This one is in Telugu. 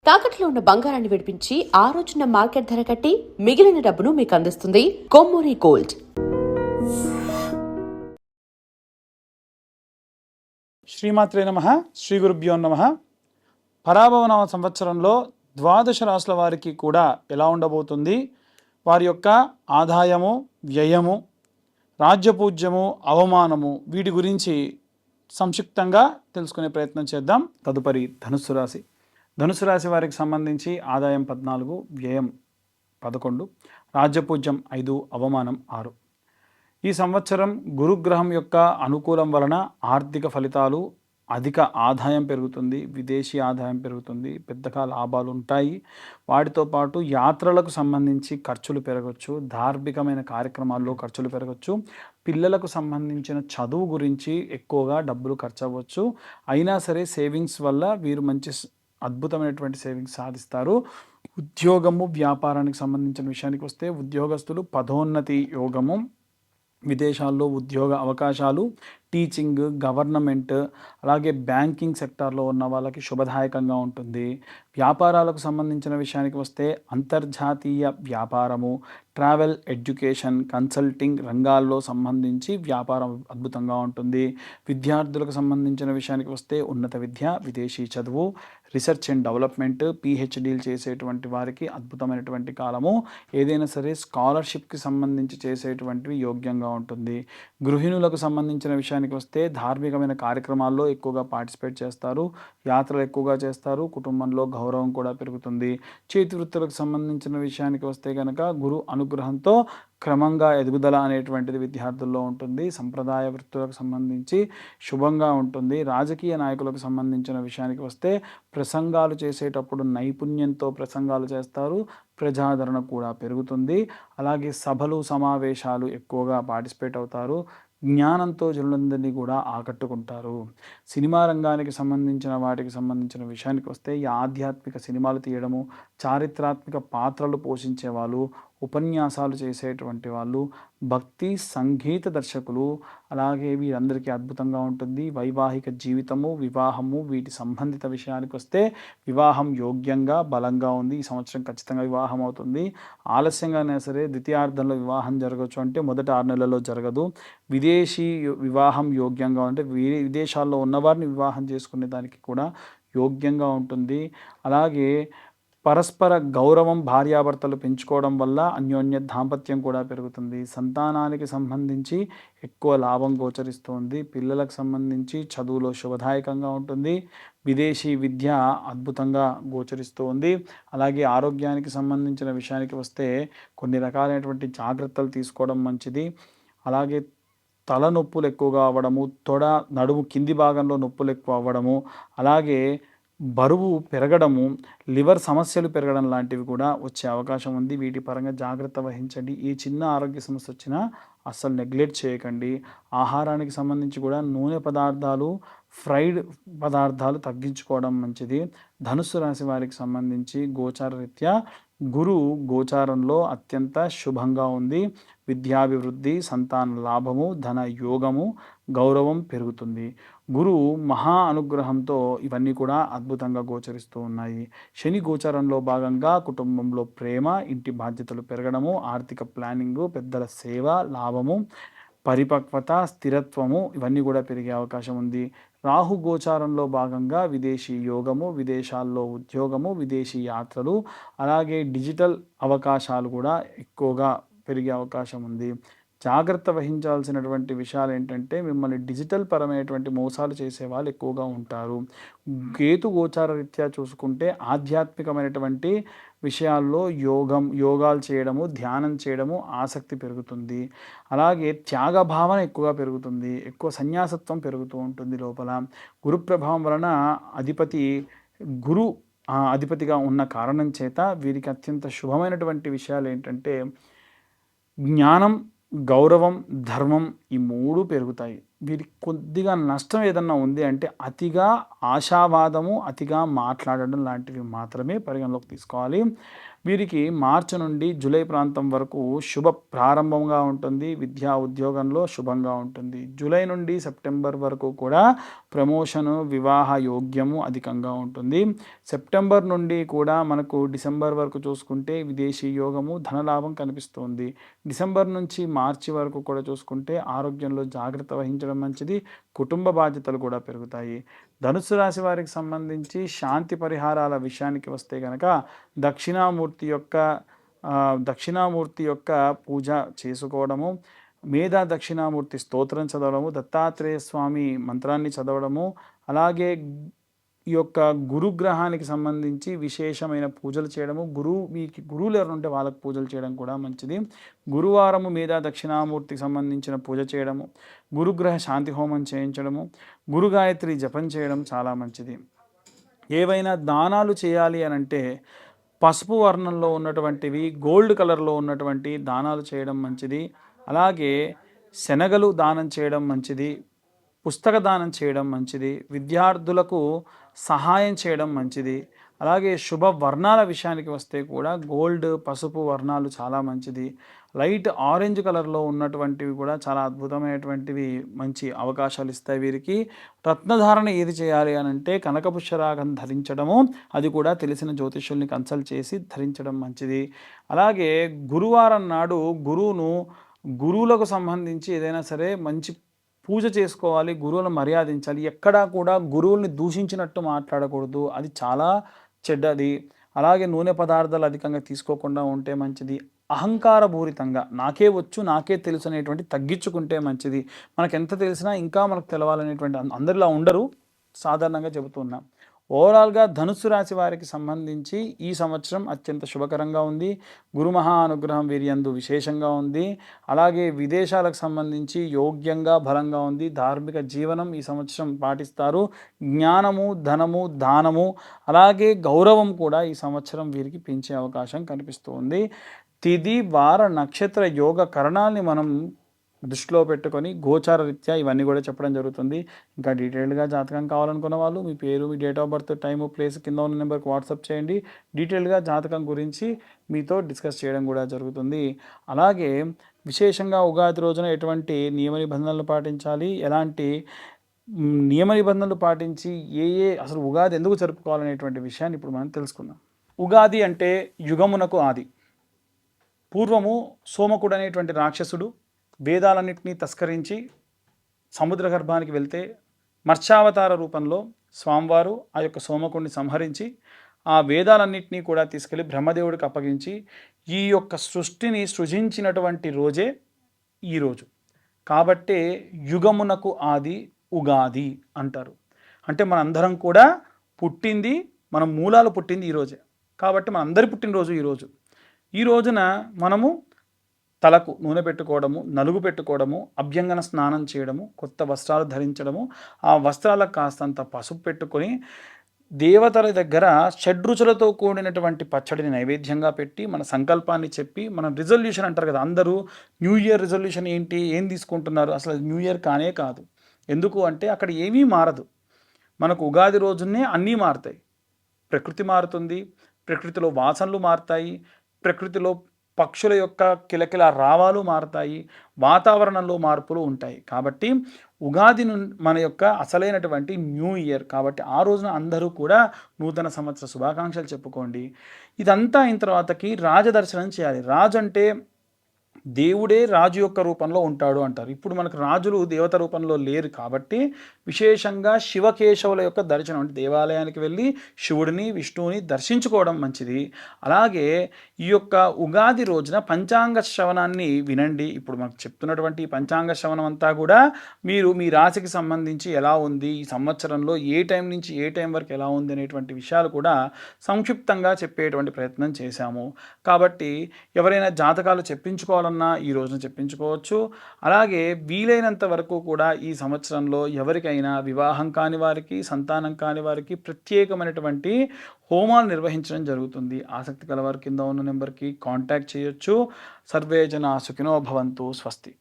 తాకట్లో ఉన్న బంగారాన్ని విడిపించి ఆ రోజున మార్కెట్ ధర కట్టి మిగిలిన డబ్బును మీకు అందిస్తుంది కొమ్మూరి గోల్డ్. శ్రీమాత్రే నమః. శ్రీ గురుభ్యో నమః. పరాభవనామ సంవత్సరంలో ద్వాదశ రాశుల వారికి కూడా ఎలా ఉండబోతుంది, వారి యొక్క ఆదాయము, వ్యయము, రాజ్యపూజ్యము, అవమానము, వీటి గురించి సంక్షిప్తంగా తెలుసుకునే ప్రయత్నం చేద్దాం. తదుపరి ధనుస్సు రాశి. ధనుసు రాశి వారికి సంబంధించి ఆదాయం 14, వ్యయం 11, రాజ్యపూజ్యం 5, అవమానం 6. ఈ సంవత్సరం గురుగ్రహం యొక్క అనుకూలం వలన ఆర్థిక ఫలితాలు, అధిక ఆదాయం పెరుగుతుంది, విదేశీ ఆదాయం పెరుగుతుంది, పెద్దగా లాభాలు ఉంటాయి. వాటితో పాటు యాత్రలకు సంబంధించి ఖర్చులు పెరగచ్చు, ధార్మికమైన కార్యక్రమాల్లో ఖర్చులు పెరగచ్చు, పిల్లలకు సంబంధించిన చదువు గురించి ఎక్కువగా డబ్బులు ఖర్చు అవ్వచ్చు. అయినా సరే సేవింగ్స్ వల్ల వీరు మంచి అద్భుతమైనటువంటి సేవింగ్స్ సాధిస్తారు. ఉద్యోగము, వ్యాపారానికి సంబంధించిన విషయానికి వస్తే ఉద్యోగస్తులు పదోన్నతి యోగము, విదేశాల్లో ఉద్యోగ అవకాశాలు, టీచింగ్, గవర్నమెంట్, అలాగే బ్యాంకింగ్ సెక్టార్లో ఉన్న వాళ్ళకి శుభదాయకంగా ఉంటుంది. వ్యాపారాలకు సంబంధించిన విషయానికి వస్తే అంతర్జాతీయ వ్యాపారము, ట్రావెల్, ఎడ్యుకేషన్, కన్సల్టింగ్ రంగాల్లో సంబంధించి వ్యాపారం అద్భుతంగా ఉంటుంది. విద్యార్థులకు సంబంధించిన విషయానికి వస్తే ఉన్నత విద్య, విదేశీ చదువు, రీసెర్చ్ అండ్ డెవలప్మెంట్, పిహెచ్డీలు చేసేటువంటి వారికి అద్భుతమైనటువంటి కాలము. ఏదైనా సరే స్కాలర్షిప్కి సంబంధించి చేసేటువంటివి యోగ్యంగా ఉంటుంది. గృహిణులకు సంబంధించిన విషయానికి వస్తే ధార్మికమైన కార్యక్రమాల్లో ఎక్కువగా పార్టిసిపేట్ చేస్తారు, యాత్రలు ఎక్కువగా చేస్తారు, కుటుంబంలో గౌరవం కూడా పెరుగుతుంది. చేతి వృత్తులకు సంబంధించిన విషయానికి వస్తే కనుక గురు అనుగ్రహంతో క్రమంగా ఎదుగుదల అనేటువంటిది విద్యార్థుల్లో ఉంటుంది. సంప్రదాయ వృత్తులకు సంబంధించి శుభంగా ఉంటుంది. రాజకీయ నాయకులకు సంబంధించిన విషయానికి వస్తే ప్రసంగాలు చేసేటప్పుడు నైపుణ్యంతో ప్రసంగాలు చేస్తారు, ప్రజాదరణ కూడా పెరుగుతుంది. అలాగే సభలు, సమావేశాలు ఎక్కువగా పార్టిసిపేట్ అవుతారు, జ్ఞానంతో జనులందరినీ కూడా ఆకట్టుకుంటారు. సినిమా రంగానికి సంబంధించిన వాటికి సంబంధించిన విషయానికి వస్తే ఈ ఆధ్యాత్మిక సినిమాలు తీయడము, చారిత్రాత్మక పాత్రలు పోషించే వాళ్ళు, ఉపన్యాసాలు చేసేటువంటి వాళ్ళు, భక్తి సంగీత దర్శకులు, అలాగే వీరందరికీ అద్భుతంగా ఉంటుంది. వైవాహిక జీవితము, వివాహము, వీటి సంబంధిత విషయానికి వస్తే వివాహం యోగ్యంగా బలంగా ఉంది. ఈ సంవత్సరం ఖచ్చితంగా వివాహం అవుతుంది. ఆలస్యంగానే సరే ద్వితీయార్థంలో వివాహం జరగవచ్చు, అంటే మొదటి 6 నెలల్లో జరగదు. విదేశీ వివాహం యోగ్యంగా ఉంటే విదేశాల్లో ఉన్నవారిని వివాహం చేసుకునే దానికి కూడా యోగ్యంగా ఉంటుంది. అలాగే పరస్పర గౌరవం భార్యాభర్తలు పెంచుకోవడం వల్ల అన్యోన్య దాంపత్యం కూడా పెరుగుతుంది. సంతానానికి సంబంధించి ఎక్కువ లాభం గోచరిస్తుంది. పిల్లలకు సంబంధించి చదువులో శుభదాయకంగా ఉంటుంది. విదేశీ విద్య అద్భుతంగా గోచరిస్తూ ఉంది. అలాగే ఆరోగ్యానికి సంబంధించిన విషయానికి వస్తే కొన్ని రకాలైనటువంటి జాగ్రత్తలు తీసుకోవడం మంచిది. అలాగే తలనొప్పులు ఎక్కువగా అవ్వడము, తొడ, నడుము కింది భాగంలో నొప్పులు ఎక్కువ అవ్వడము, అలాగే బరువు పెరగడము, లివర్ సమస్యలు పెరగడం లాంటివి కూడా వచ్చే అవకాశం ఉంది. వీటి పరంగా జాగ్రత్త వహించండి. ఏ చిన్న ఆరోగ్య సమస్య వచ్చినా అస్సలు నెగ్లెక్ట్ చేయకండి. ఆహారానికి సంబంధించి కూడా నూనె పదార్థాలు, ఫ్రైడ్ పదార్థాలు తగ్గించుకోవడం మంచిది. ధనుస్సు రాశి వారికి సంబంధించి గోచార రీత్యా గురు గోచారంలో అత్యంత శుభంగా ఉంది. విద్యాభివృద్ధి, సంతాన లాభము, ధన యోగము, గౌరవం పెరుగుతుంది. గురువు మహా అనుగ్రహంతో ఇవన్నీ కూడా అద్భుతంగా గోచరిస్తూ ఉన్నాయి. శని గోచారంలో భాగంగా కుటుంబంలో ప్రేమ, ఇంటి బాధ్యతలు పెరగడము, ఆర్థిక ప్లానింగు, పెద్దల సేవ, లాభము, పరిపక్వత, స్థిరత్వము, ఇవన్నీ కూడా పెరిగే అవకాశం ఉంది. రాహు గోచారంలో భాగంగా విదేశీ యోగము, విదేశాల్లో ఉద్యోగము, విదేశీ యాత్రలు, అలాగే డిజిటల్ అవకాశాలు కూడా ఎక్కువగా పెరిగే అవకాశం ఉంది. జాగ్రత్త వహించాల్సినటువంటి విషయాలు ఏంటంటే మిమ్మల్ని డిజిటల్ పరమైనటువంటి మోసాలు చేసే వాళ్ళు ఎక్కువగా ఉంటారు. కేతు గోచార రీత్యా చూసుకుంటే ఆధ్యాత్మికమైనటువంటి విషయాల్లో యోగాలు చేయడము, ధ్యానం చేయడము ఆసక్తి పెరుగుతుంది. అలాగే త్యాగ భావన ఎక్కువగా పెరుగుతుంది. ఎక్కువ సన్యాసత్వం పెరుగుతూ ఉంటుంది లోపల. గురు ప్రభావం వలన గురు అధిపతిగా ఉన్న కారణం చేత వీరికి అత్యంత శుభమైనటువంటి విషయాలు ఏంటంటే జ్ఞానం, గౌరవం, ధర్మం, ఈ 3 పెరుగుతాయి. వీరికి కొద్దిగా నష్టం ఏదన్నా ఉంది అంటే అతిగా ఆశావాదము, అతిగా మాట్లాడడం లాంటివి మాత్రమే పరిగణలోకి తీసుకోవాలి. వీరికి మార్చి నుండి జూలై ప్రాంతం వరకు శుభ ప్రారంభంగా ఉంటుంది. విద్యా ఉద్యోగంలో శుభంగా ఉంటుంది. జూలై నుండి సెప్టెంబర్ వరకు కూడా ప్రమోషను, వివాహ యోగ్యము అధికంగా ఉంటుంది. సెప్టెంబర్ నుండి కూడా మనకు డిసెంబర్ వరకు చూసుకుంటే విదేశీ యోగము, ధనలాభం కనిపిస్తుంది. డిసెంబర్ నుంచి మార్చి వరకు కూడా చూసుకుంటే ఆరోగ్యంలో జాగ్రత్త వహించడం మంచిది. కుటుంబ బాధ్యతలు కూడా పెరుగుతాయి. ధనుస్సు రాశి వారికి సంబంధించి శాంతి పరిహారాల విషయానికి వస్తే కనుక దక్షిణామూర్తి యొక్క పూజ చేసుకోవడము, మేధా దక్షిణామూర్తి స్తోత్రం చదవడము, దత్తాత్రేయ స్వామి మంత్రాన్ని చదవడము, అలాగే ఈ యొక్క గురుగ్రహానికి సంబంధించి విశేషమైన పూజలు చేయడము, మీకు గురువులు ఎవరు ఉంటే వాళ్ళకు పూజలు చేయడం కూడా మంచిది. గురువారము మీద దక్షిణామూర్తికి సంబంధించిన పూజ చేయడము, గురుగ్రహ శాంతి హోమం చేయించడము, గురు గాయత్రి జపం చేయడం చాలా మంచిది. ఏవైనా దానాలు చేయాలి అని అంటే పసుపు వర్ణంలో ఉన్నటువంటివి, గోల్డ్ కలర్లో ఉన్నటువంటి దానాలు చేయడం మంచిది. అలాగే శనగలు దానం చేయడం మంచిది. పుస్తక దానం చేయడం మంచిది. విద్యార్థులకు సహాయం చేయడం మంచిది. అలాగే శుభ వర్ణాల విషయానికి వస్తే కూడా గోల్డ్, పసుపు వర్ణాలు చాలా మంచిది. లైట్ ఆరెంజ్ కలర్లో ఉన్నటువంటివి కూడా చాలా అద్భుతమైనటువంటివి, మంచి అవకాశాలు ఇస్తాయి వీరికి. రత్నధారణ ఏది చేయాలి అని అంటే కనకపుష్యరాగం ధరించడము, అది కూడా తెలిసిన జ్యోతిష్యుల్ని కన్సల్ట్ చేసి ధరించడం మంచిది. అలాగే గురువారం నాడు గురువులకు సంబంధించి ఏదైనా సరే మంచి పూజ చేసుకోవాలి, గురువులను మర్యాదించాలి. ఎక్కడా కూడా గురువుల్ని దూషించినట్టు మాట్లాడకూడదు, అది చాలా చెడ్డది. అలాగే నూనె పదార్థాలు అధికంగా తీసుకోకుండా ఉంటే మంచిది. అహంకారపూరితంగా నాకే వచ్చు, నాకే తెలుసు అనేటువంటి తగ్గించుకుంటే మంచిది. మనకు ఎంత తెలిసినా ఇంకా మనకు తెలవాలనేటువంటి అందరిలా ఉండరు, సాధారణంగా చెబుతున్నాం. ఓవరాల్గా ధనుస్సు రాశి వారికి సంబంధించి ఈ సంవత్సరం అత్యంత శుభకరంగా ఉంది. గురు మహా అనుగ్రహం వీరియందు విశేషంగా ఉంది. అలాగే విదేశాలకు సంబంధించి యోగ్యంగా బలంగా ఉంది. ధార్మిక జీవనం ఈ సంవత్సరం పాటిస్తారు. జ్ఞానము, ధనము, దానము, అలాగే గౌరవం కూడా ఈ సంవత్సరం వీరికి పెంచే అవకాశం కనిపిస్తుంది. తిథి, వార, నక్షత్ర యోగ కరణాల్ని మనం దృష్టిలో పెట్టుకొని గోచార రీత్యా ఇవన్నీ కూడా చెప్పడం జరుగుతుంది. ఇంకా డీటెయిల్డ్గా జాతకం కావాలనుకున్న వాళ్ళు మీ పేరు, మీ date of birth, time, place కింద ఉన్న నెంబర్కి వాట్సాప్ చేయండి. డీటెయిల్డ్గా జాతకం గురించి మీతో డిస్కస్ చేయడం కూడా జరుగుతుంది. అలాగే విశేషంగా ఉగాది రోజున ఎటువంటి నియమ నిబంధనలు పాటించాలి, ఎలాంటి నియమ నిబంధనలు పాటించి అసలు ఉగాది ఎందుకు జరుపుకోవాలనేటువంటి విషయాన్ని ఇప్పుడు మనం తెలుసుకుందాం. ఉగాది అంటే యుగమునకు ఆది. పూర్వము సోమకుడు అనేటువంటి రాక్షసుడు వేదాలన్నింటినీ తస్కరించి సముద్ర గర్భానికి వెళ్తే మత్స్యావతార రూపంలో స్వామివారు ఆ యొక్క సోమకుడిని సంహరించి ఆ వేదాలన్నింటినీ కూడా తీసుకెళ్ళి బ్రహ్మదేవుడికి అప్పగించి ఈ యొక్క సృష్టిని సృజించినటువంటి రోజే ఈరోజు. కాబట్టే యుగమునకు ఆది ఉగాది అంటారు. అంటే మనందరం కూడా పుట్టింది, మన మూలాలు పుట్టింది ఈరోజే. కాబట్టి మనందరి పుట్టినరోజు ఈరోజు. ఈ రోజున మనము తలకు నూనె పెట్టుకోవడము, నలుగు పెట్టుకోవడము, అభ్యంగన స్నానం చేయడము, కొత్త వస్త్రాలు ధరించడము, ఆ వస్త్రాలకు కాస్తంత పసుపు పెట్టుకొని దేవతల దగ్గర షడ్రుచులతో కూడినటువంటి పచ్చడిని నైవేద్యంగా పెట్టి మన సంకల్పాన్ని చెప్పి, మన రిజల్యూషన్ అంటారు కదా, అందరూ న్యూ ఇయర్ రిజల్యూషన్ ఏంటి, ఏం తీసుకుంటున్నారు, అసలు న్యూ ఇయర్ కానే కాదు. ఎందుకు అంటే అక్కడ ఏమీ మారదు. మనకు ఉగాది రోజునే అన్నీ మారుతాయి. ప్రకృతి మారుతుంది, ప్రకృతిలో వాసనలు మారుతాయి, ప్రకృతిలో పక్షుల యొక్క కిలకిల రావాలు మారుతాయి, వాతావరణంలో మార్పులు ఉంటాయి. కాబట్టి ఉగాది మన యొక్క అసలైనటువంటి న్యూ ఇయర్. కాబట్టి ఆ రోజున అందరూ కూడా నూతన సంవత్సర శుభాకాంక్షలు చెప్పుకోండి. ఇదంతా అయిన తర్వాతకి రాజదర్శనం చేయాలి. రాజు అంటే దేవుడే రాజు యొక్క రూపంలో ఉంటాడు అంటారు. ఇప్పుడు మనకు రాజులు దేవత రూపంలో లేరు కాబట్టి విశేషంగా శివకేశవుల యొక్క దర్శనం, అంటే దేవాలయానికి వెళ్ళి శివుడిని, విష్ణువుని దర్శించుకోవడం మంచిది. అలాగే ఈ యొక్క ఉగాది రోజున పంచాంగ శ్రవణాన్ని వినండి. ఇప్పుడు మనకు చెప్తున్నటువంటి పంచాంగ శ్రవణం అంతా కూడా మీరు మీ రాశికి సంబంధించి ఎలా ఉంది, ఈ సంవత్సరంలో ఏ టైం నుంచి ఏ టైం వరకు ఎలా ఉంది అనేటువంటి విషయాలు కూడా సంక్షిప్తంగా చెప్పేటువంటి ప్రయత్నం చేశాము. కాబట్టి ఎవరైనా జాతకాలు చెప్పించుకోవాలన్నా ఈ రోజున చెప్పించుకోవచ్చు. అలాగే వీలైనంత వరకు కూడా ఈ సంవత్సరంలో ఎవరికైనా వివాహం కాని వారికి, సంతానం కాని వారికి ప్రత్యేకమైనటువంటి హోమాలు నిర్వహించడం జరుగుతుంది. ఆసక్తి కలవారి కింద ఉన్న నెంబర్కి కాంటాక్ట్ చేయొచ్చు. సర్వే జనా సుఖినో భవంతు. స్వస్తి.